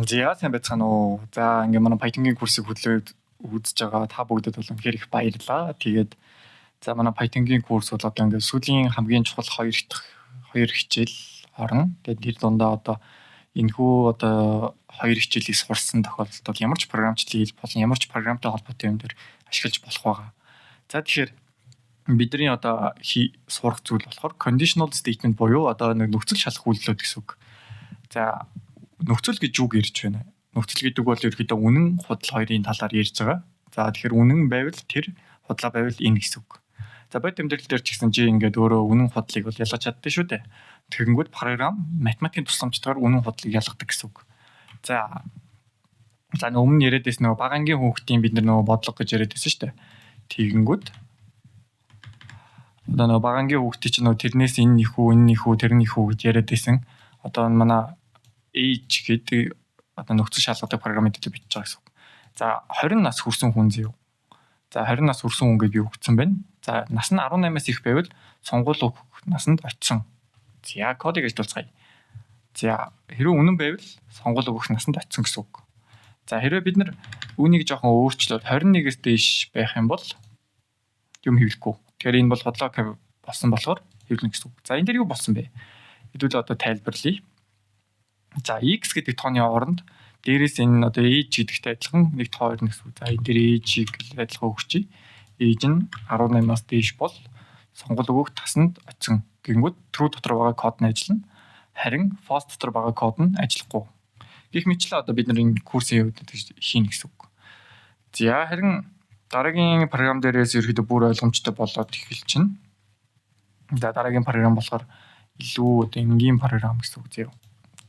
За сайн байцгаана уу. За ингээ манай Python-гийн курсыг хөтлөөд үзэж байгаа та бүгдэд бол үнэхээр их баярлалаа. Тэгээд за манай Python-гийн курс бол одоо ингээ сүүлийн хамгийн чухал хоёр хичээл орно. Тэгээд тэр дундаа одоо энэхүү одоо хоёр хичээлийг сурсан тохиолдолд ямар ч програмчлалыг хийж болон ямар ч програмтай холбоотой юм дээр ашиглаж болох байгаа. За тэгэхээр бидний одоо сурах зүйл болохоор conditional statement буюу одоо нэг нөхцөл шалах үйлдэлүүд гэсэн үг. За нөхцөл гэж юу гэрч байна? Нөхцөл гэдэг бол ерөөхдөө үнэн худал хоёрын талаар ярьж байгаа. За тэгэхээр үнэн байвал тэр, худлаа байвал энэ гэсэн үг. За бод тэмдэглэл дээр ч гэсэн чи ингээд өөрөө үнэн худлыг бол ялгаж чаддсан шүү дээ. Тэгэнгүүт програм математикийн тусламжтайгаар үнэн худлыг ялгадаг гэсэн үг. За өмнө яриад байсан нөгөө бага ангийн хүүхдийн бид нар нөгөө бодлого гэж яриад байсан шүү дээ. Тэгэнгүүт одоо нөгөө бага ангийн хүүхдийн чинь нөгөө тэрнээс энэ их үү, энэ их үү, тэр нь их үү гэж яриад байсан. Одоо манай age гэдэг одоо нөхцөл шалгадаг програмыг дээр бичиж байгаа гэсэн үг. За 20 нас хүрсэн хүн зөө. За 20 нас хүрсэн хүн гэж юу өгсөн бэ? За нас нь 18-аас их байвал сонгуул өгөх насанд очисон. За кодыг ажиллуулцгаая. За хэрвээ үнэн байвал сонгуул өгөх насанд очисон гэсэн үг. За хэрвээ бид нар үүнийг жоохон өөрчлөөд 21-ээс дээш байх юм бол юм хэвлэхгүй. Тэгэхээр энэ бол хотлоо болсон болохоор хэвлэнэ гэсэн үг. За энэ дээр юу болсон бэ? Хэдүүл одоо тайлбарлая. За x гэдэг тооны оронд дээрээс энэ одоо age гэдэгтэй адилхан нэг тоо ирнэ гэсэн үг. За энэ дээр age-ийг адилхан өгчий. Age нь 18-аас дээш бол сонгол өгөх тасанд очисон. Гингүүд true дотор байгаа код нь ажиллана. Харин false дотор байгаа код нь ажиллахгүй. Гэх мэтлээ одоо бид нар энэ курсын үед хийнэ гэсэн үг. За харин дараагийн програм дээрээс ерөөдөө бүр ойлгомжтой болоод эхэлж байна. За дараагийн програм болохоор илүү одоо энгийн програм гэсэн үг зөө.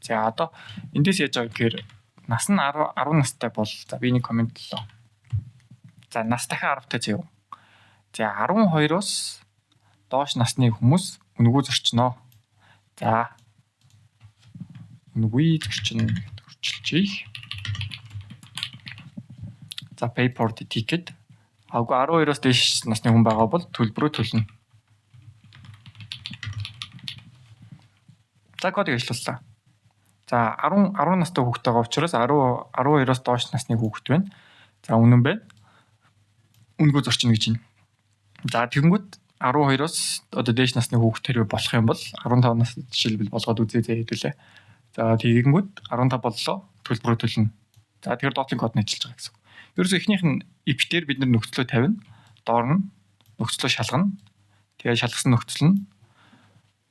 За одоо эндээс яаж байгаа гэхээр нас нь 10 настай бол за би нэг комент лөө. За нас дахин 10 таа зөө. За 12-оос доош насны хүмүүс үнэгүй зорчноо. За үнэгүй зорчин хурцлжээ. За pay for the ticket. Агуу 12-оос дээш насны хүн байгаа бол төлбөрөө төлнө. За кодыг ажиллууллаа. За 10 настай хүүхэд байгаа учраас 12-оос доош насны хүүхэд байна. За үнэн байна. Үнэгүй зорчин гэж байна. За тэгэнгүүт 12-оос одоо дээш насны хүүхэд хэрэг болох юм бол 15 нас жишээлбэл болгоод үзээ хэдүүлээ. За тэгэнгүүт 15 боллоо төлбөрөө төлнө. За тэгэхээр доотлын код нь ажиллаж байгаа гэсэн. Ерөөсөө эхнийх нь if дээр бид нөхцлөө тавина. Доор нь нөхцлөө шалгана. Тэгээд шалгасан нөхцөл нь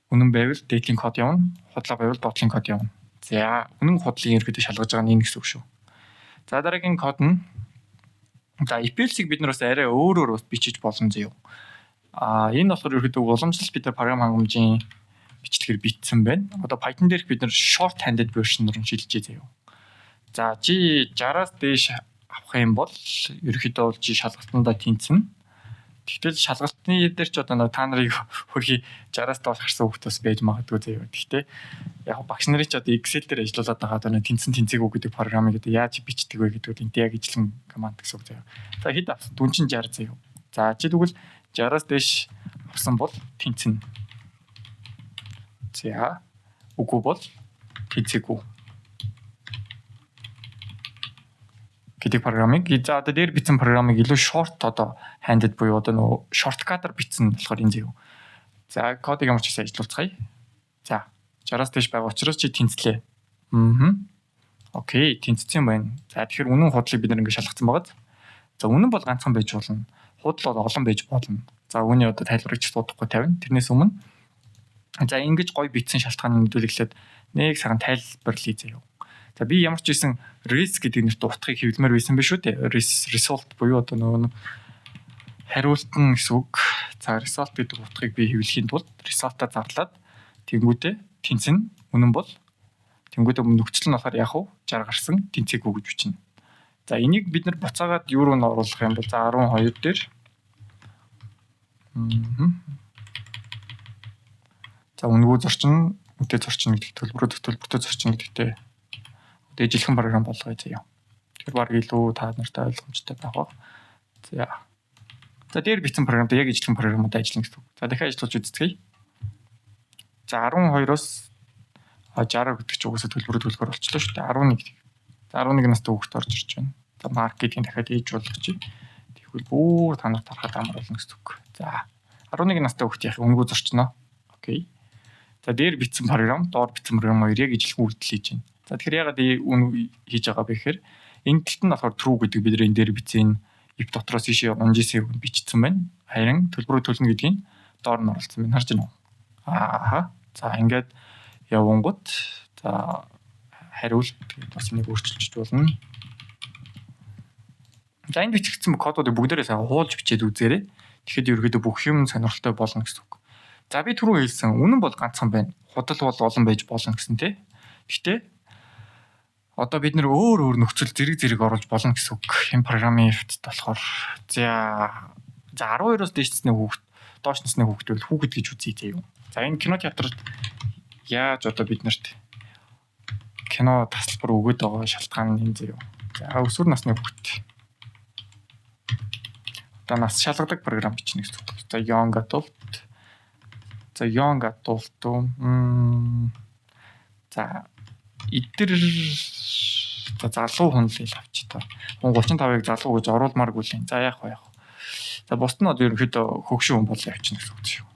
үнэн байвал дээдлийн код явна. Худлаа байвал доотлын код явна. За үнэн худлын ерөөдөө шалгаж байгаа нь энэ гэсэн үг шүү. За дараагийн код нь за if else-ийг бид нар бас арай өөрөөр бас бичиж болно зөө. Энэ болохоор ерөөдөө уламжлалт бид нар програм хангамжийн бичлэгээр бичсэн байна. Одоо Python дээрх бид нар short-handed version руу шилжижээ зөө. За чи 60-аас дээш авах юм бол ерөөдөө бол чи шалгалтандаа тэнцэнэ. Тэгтэл шалгалтны дээр ч одоо та нарыг хөрхий 60-аас доош гарсан хүүхдээс байж магадгүй заяа. Гэхдээ яг багш нарын ч одоо Excel дээр ажиллаулаад байгаа одоо тэнцэн тэнцээгүү гэдэг програмыг одоо яаж бичдэг вэ гэдэг нь яг ижлэн команд гэсэн үг заяа. За хэд авсан? Дүн чинь 60 заяа. За чи тэгвэл 60-аас дээш авсан бол тэнцэн. За үгүй бол тэнцээгүй. гэдэг програмыг за одоо дээр бичсэн програмыг илүү short одоо handed буюу одоо нөгөө shortcut-аар бичсэн болохоор энэ зөө. За кодыг ямар ч гэсэн ажиллуулцгаая. За 60-аас дээш байгаа учраас чи тэнцлээ. Окей, тэнцсэн байна. За тэгэхээр үнэн худлыг бид нэг ингэ шалгацсан байгаа. За үнэн бол ганцхан байж болно. Худал бол олон байж болно. За үүний одоо тайлбарыг ч дуудахгүй тавина. Тэрнээс өмнө за ингэж гоё бичсэн шалтгааны мэдүүлэглээд нэг саран тайлбарлая заяа. За би ямар ч байсан res гэдэг нэрт утгыг хэвлэмээр байсан биш үү те. Result буюу одоо нөгөө хариулт нь гэсэн үг. За result гэдэг утгыг би хэвлэхийн тулд result-а зарлаад тэнгуүтэ тэнцэн үнэн бол тэнгуүтэ нөхцөл нь болохоор яг уу 60 гарсан тэнцээгүй гэж бичнэ. За энийг бид нар буцаагаад юу руу н оруулах юм бол за 12 дээр за үнэгүй зорчин үнэтэй зорчин гэдэг төлбөртэй зорчин гэдэгтэй дэжилхэн програм болгоё заяа. Тэгэхээр баг илүү та нартай ойлгомжтой байх ба. За дээр бичсэн програмд яг ижлэн програмууд ажиллана гэсэн үг. За дахиад ажиллуулж үзье. За 12-оос 60 гэдэг чинь угаасаа төлбөрөөр болчихлоо шүү дээ. 11 За 11 настай хүүхэд орж ирж байна. За маркетинг дахиад ээж болгох чи. Тэгвэл бүр та нарт харахад амар болно гэсэн үг. За 11 настай хүүхэд яах үнэгүй зорчно. Окей. За дээр бичсэн програм, доор бичсэн програм хоёр яг ижилхэн үйлдэл хийж байна. За тэгэхээр ягаад үн хийж байгаа бэ гэхээр энэ талд нь болохоор true гэдэг бид энэ дээр бичсэн if дотроос ишээ унжсэн үг бичсэн байна. Харин төлбөрөө төлнө гэдгийг доор нь оруулсан байна. Харж байна уу? Ааха. За ингээд явангууд за хариулт бас энийг өөрчилж болно. За энд бичигдсэн кодуудыг бүгдээрээ сайн хуулж бичээд үзээрэй. Тэгэхэд ерөөдөө бүх юм сонирхолтой болно гэсэн үг. За би түрүү хэлсэн үнэн бол ганцхан байна. Худал бол олон байж болно гэсэн тий. Гэхдээ одоо бид нэр өөр нөхцөл зэрэг оруулж болно гэсэн үг. Энэ програмын ifт болохоор за 12-оос дээшнээ хүүхэд, доош насны хүүхэд бол хүүхэд гэж үзье тий юу. За энэ кино театрт яаж одоо бид нарт кино тасалбар өгöd байгаа шалтгаан нь энэ зөө. За өсвөр насны хүүхэд. Одоо нас шалгадаг програм бичнэ гэсэн үг. За young adult. За young adult. За эдгээр за залуу хүн л авч та. Хүн 35-ыг залуу гэж оруулмааргүй л юм. За яах вэ? За бусд нь одоо ерөнхийдөө хөгшин хүн бол явчихна гэсэн үг шүү.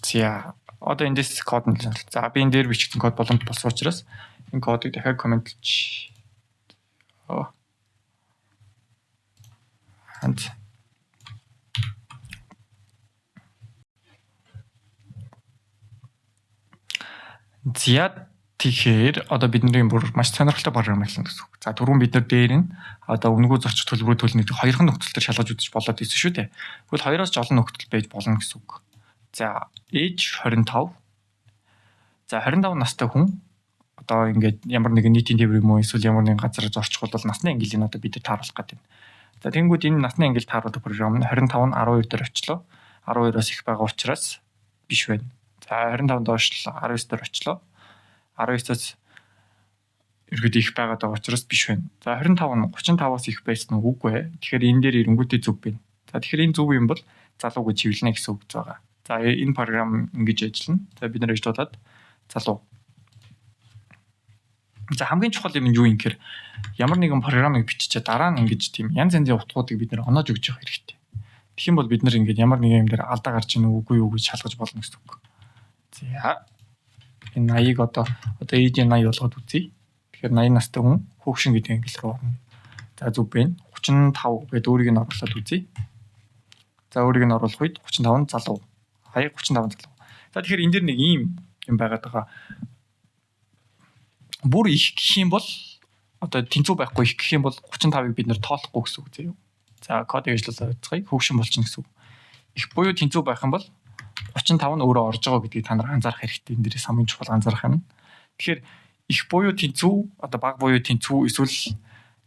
За одоо эндээс код нь за би энэ дээр бичсэн код боломж болсон учраас энэ кодыг дахиад комментлж ханд зяа тэгэхээр одоо бидний бүр маш сонирхолтой програм хэлсэн гэсэн үг. За түрүүн бид нар дээр нь одоо үнэгүй зорчих төлбөрөө төлнө гэдэг хоёрхан нөхцөл төр шалгаж үзэж болоод ирсэн шүү дээ. Тэгвэл хоёроос ч олон нөхцөл байж болно гэсэн үг. За age 25. За 25 настай хүн одоо ингээд ямар нэгэн нийтийн тээвэр юм уу эсвэл ямар нэгэн газар зорчих бол насны ангилыг одоо бид тааруулах гэдэг. За тэнгууд энэ насны ангил тааруулдаг програм нь 25 нь 12 дээр очлоо. 12-оос их байгаа учраас биш байна. За 25 доош 19 дээр очлоо. 19-оос ерөөд их байгаа учраас биш байна. За 25 нь 35-аас их байсан нь үгүй. Тэгэхээр энэ дээр эренгүүтээ зөв байна. За тэгэхээр энэ зөв юм бол залуу гэж хэвлэнэ гэсэн үг байгаа. За энэ програм ингэж ажиллана. За бид нэр ажиллаад залуу. За хамгийн чухал юм нь юу юм гэхээр ямар нэгэн програмыг биччихээ дараа нь ингэж тийм янз янзын утгуудыг бид нэр оноож өгч явах хэрэгтэй. Тэгэх юм бол бид нэр ингэж ямар нэгэн юм дээр алдаа гарч ийн үгүй юу гэж шалгаж болно гэсэн үг. За энэ 80-ыг одоо age 80 болгоод үзье. Тэгэхээр 80 настай хүн хөгшин гэдэг англи руу орно. За зүг байна. 35 гэдэг өөрийг нь оруулаад үзье. За өөрийг нь оруулах үед 35 нь залуу. Хаяг 35 залуу. За тэгэхээр энэ дэр нэг юм байгаад байгаа. Бүр их гэх юм бол одоо тэнцүү байхгүй их гэх юм бол 35-ыг бид нэр тоолохгүй гэсэн үг зөө. За кодыг ажиллуулаад үзье. Хөгшин болчихно гэсэн үг. Их буюу тэнцүү байх юм бол 35 нь өөрөө орж байгаа гэдгийг та нар анзаарах хэрэгтэй. Энэ дээрээс хамгийн чухал анзаарах юм. Тэгэхээр их буюу тэнцүү одоо бага буюу тэнцүү эсвэл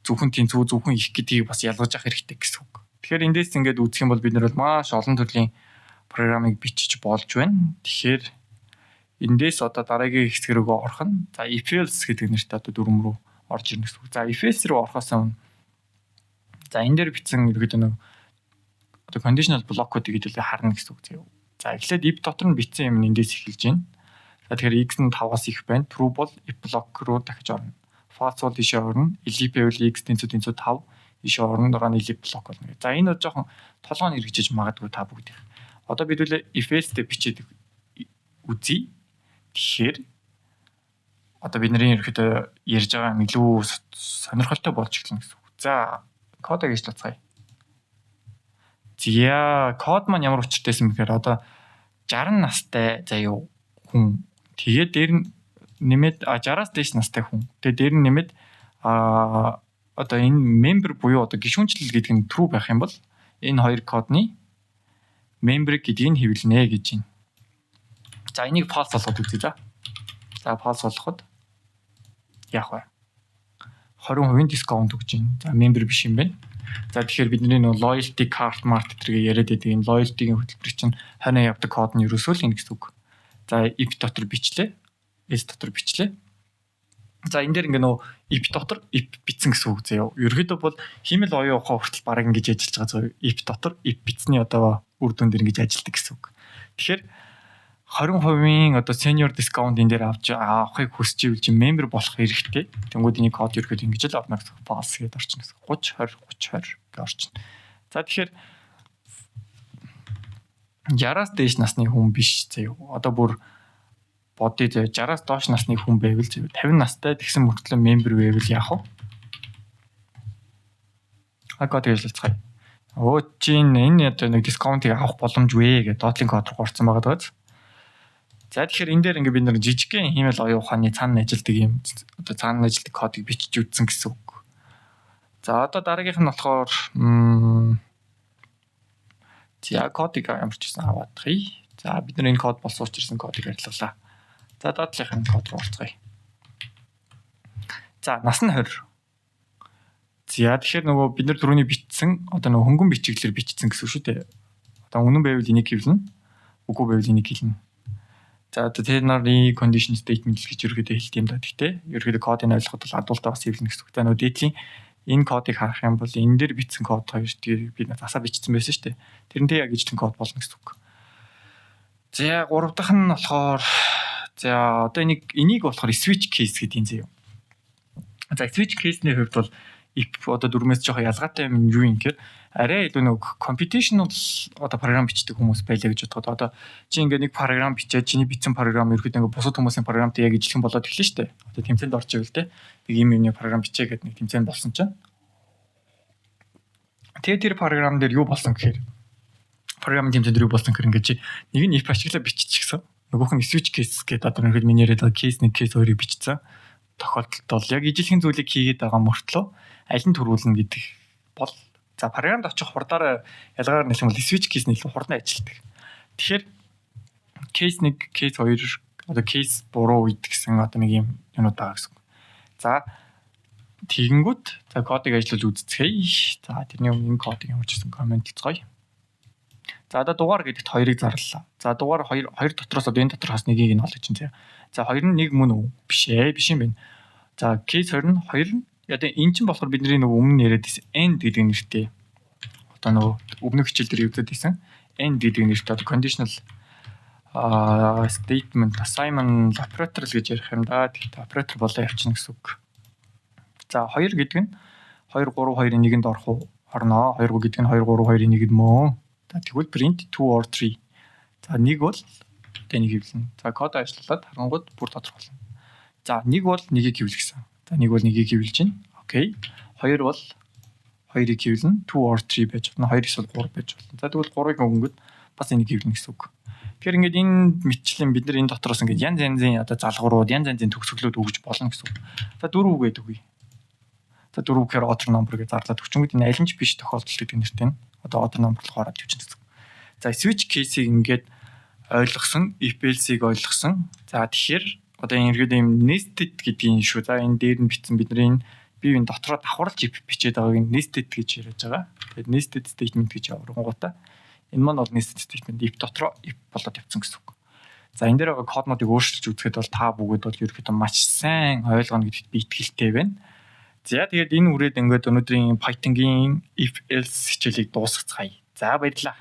зөвхөн тэнцүү зөвхөн их гэдгийг бас ялгаж авах хэрэгтэй гэсэн үг. Тэгэхээр эндээс ингээд үзэх юм бол бид нэр бол маш олон төрлийн програмыг бичиж болж байна. Тэгэхээр эндээс одоо дараагийн хэсэг рүү орох нь за if else гэдэг нэртэй одоо дүрм рүү орж ирнэ гэсэн үг. За if else рүү орохоос өмнө за энэ дээр бичсэн ерөөдөө нэг одоо conditional block-уудыг хэдүүлээ харна гэсэн үг зөө. За эхлээд if дотор нь бичсэн юм эндээс эхэлж байна. За тэгэхээр x нь 5-аас их байна. True бол if block руу дахиж орно. False бол ишээ орно. Elif байвал x тэнцүү 5 ишээ орно. Дараа нь elif block болно. За энэ бол жоохон толгойн хэрэгжиж магадгүй та бүгдийг. Одоо бид үлээ if else-тэй бичээд үзье. Тэгэхээр одоо бидний ерөөхдөө ярьж байгаа юм илүү сонирхолтой болж эхэлнэ гэсэн үг. За кодыг ажиллацгаая. За код маань ямар учиртайсан бэхээр одоо 60 настай заяа хүн тэгээд дээр нь нэмээд 60-аас дээш настай хүн. Тэгээд дээр нь нэмээд одоо энэ member буюу одоо гишүүнчлэл гэдэг нь true байх юм бол энэ хоёр кодны member гэдгийг нь хэвлэнэ гэж байна. За энийг false болгоод үзье за. За false болгоход яах вэ? 20% дискаунт өгч байна. За member биш юм байна. За тэгэхээр бидний нөө loyalty card mart гэдгийг яриад байдаг энэ loyalty-гийн хөтөлбөр чинь хойно явдаг код нь ерөөсөө л ингэ гэсэн үг. За if дотор бичлээ. S дотор бичлээ. За энэ дээр ингээ нөө if дотор if бичсэн гэсэн үг заяа. Ерөөдөө бол химэл оюун ухаан хүртэл баг ингэж ажиллаж байгаа заяа. If дотор if бичсний одоо үр дүн дээр ингэж ажилладаг гэсэн үг. Тэгэхээр 20% одоо senior discount энэ дээр авахыг хүсч ивэл чи member болох хэрэгтэй. Тэнгүүд энийг код ерөөд ингэж л орно гэсэн false гэдээ орчихно гэсэн. 30 20 30 20 гэж орчихно. За тэгэхээр 60-аас дээш насны хүн биш заяа. Одоо бүр бодъё заяа 60-аас доош насны хүн байвал заяа 50 настай тэгсэн мөртлөө member байвал яах вэ? Код ажиллацгаая. Чинь энэ одоо нэг дискаунтыг авах боломж вэ гэдэг доотлын код руу орсон байгаа даа. За тэгэхээр энэ дээр ингээд бид нар жижигхэн email оюун ухааны цаана ажилтдаг юм одоо цаана ажилтдаг кодыг бичиж үзсэн гэсэн үг. За одоо дараагийнх нь болохоор за кодыг ямар ч гэсэн аваад хий. За бид нар энэ код болсон учраас энэ кодыг арилгалаа. За доотлынх нь код руу орцгоё. За нас нь 20. За тэгэхээр нөгөө бид нар түрүүний бичсэн одоо нөгөө хөнгөн бичиглэлээр бичсэн гэсэн шүү дээ. Одоо үнэн байвал энийг хэвлэнэ. Үгүй байвал энийг хэлнэ. За одоо тэр нарын condition statement гэж ерөөдөө хэлт юм да. Гэхдээ ерөөдөө кодыг ойлгоход бол адуултаа бас хэвлэнэ гэсэн үг. За нөгөө дээдлийн энэ кодыг харах юм бол энэ дээр бичсэн код хоёр дээр бид засаа бичсэн байсан шүү дээ. Тэрнтэй яг ижлэн код болно гэсэн үг. За 3 дахь нь болохоор за одоо энийг болохоор switch case гэдэг юм заяа. За switch case-ний хувьд бол if одоо дөрмөөс жоохон ялгаатай юм юу юм гэхээр арай илүү нэг computational одоо програм бичдэг хүмүүс байлаа гэж бодоход одоо чи ингээ нэг програм бичээд чиний бичсэн програм ерөөдөө ингээ бусад хүмүүсийн програмтай яг ижилхэн болоод эхэлнэ шүү дээ. Одоо тэмцээнд орж ивэл те нэг юм програм бичээ гэдэг нэг тэмцээнд болсон чинь. Тэр програм дээр юу болсон гэхээр програмын тэмцээнд юу болсон гэхээр ингээ чи нэг нь if ашиглаа биччихсэн. Нөгөөх нь switch case гэдэг одоо нэг миний яриад case нэг case хоёрыг бичсэн. Тохиолдолд бол яг ижилхэн зүйлийг хийгээд байгаа мөртлөө аль нь төрүүлнэ гэдэг бол за програмд очих хурдаараа ялгаар нэлэх бол switch case нь илүү хурдан ажилладаг. Тэгэхээр case 1, case 2 одоо case буруу үед гэсэн одоо нэг юм юмуд байгаа гэсэн. За тэгэнгүүт за кодыг ажиллуулж үзцгээе. За тэрний өмнө энэ кодыг ямар ч гэсэн комент хийцгээе. За одоо дугаар гэдэгт 2-ыг зарлаа. За дугаар 2 дотроос одоо энэ дотроос нэгийг нь олж чинь. За 2 нь 1 мөн үү? Биш юм байна. За case 2 нь 2 нь одоо эн чинь болохоор бидний нөгөө өмнө яриад байсан end гэдэг нэртэй. Одоо нөгөө өмнөх хичээл дээр үзээд байсан end гэдэг нэртэй одоо conditional statement assignment operator л гэж ярих юм да. Тэгт operator болоо явчихна гэсэн үг. За 2 гэдэг нь 2 3 2-ын нэгэнд орох уу? Орноо. 2 гэдэг нь 2 3 2-ын нэгэнд мөн. За тэгвэл print 2 or 3. За 1 бол тэнийг хэвлэнэ. За код ажиллуулад харангууд бүр тодорхойлно. За 1 бол 1-ийг хэвлэсэн. За 1 бол 1-ийг хэвлэж байна. Окей. 2 бол 2-ыг хэвлэнэ. 2 or 3 байж болно. 2 эсвэл 3 байж болно. За тэгвэл 3-ыг өнгөд бас энийг хэвлэнэ гэсэн үг. Тэгэхээр ингээд энэ мэтчлэн бид нар энэ дотроос ингээд янз янзын одоо залгуурууд, янз янзын төгсгөлүүд өгж болно гэсэн үг. За 4 үг гэдэг үгүй. За 4 гэхээр order number гэж зарлаад өчнүүд энэ аль нь ч биш тохиолдол гэдэг нэртэй нь одоо order number руу гараад явчихна гэсэн. За switch case-ийг ингээд ойлгосон, if else-ийг ойлгосон. За тэгэхээр одоо энэ ерөөдөө юм nested гэдгийг шүү. За энэ дээр нь бичсэн бидний бие биен дотроо давхарлаж бичээд байгааг нь nested гэж яриад байгаа. Тэгээд nested statement гэж явуулгуудаа энэ маань бол nested statement if дотроо if болоод явцсан гэсэн үг. За энэ дээр байгаа коднуудыг өөрчилж үзэхэд бол та бүгд бол ерөөдөө маш сайн ойлгоно гэдэгт би итгэлтэй байна. За тэгээд энэ үрээд ингээд өнөөдрийн Python-гийн if else хичээлийг дуусгацгаая. За баярлалаа.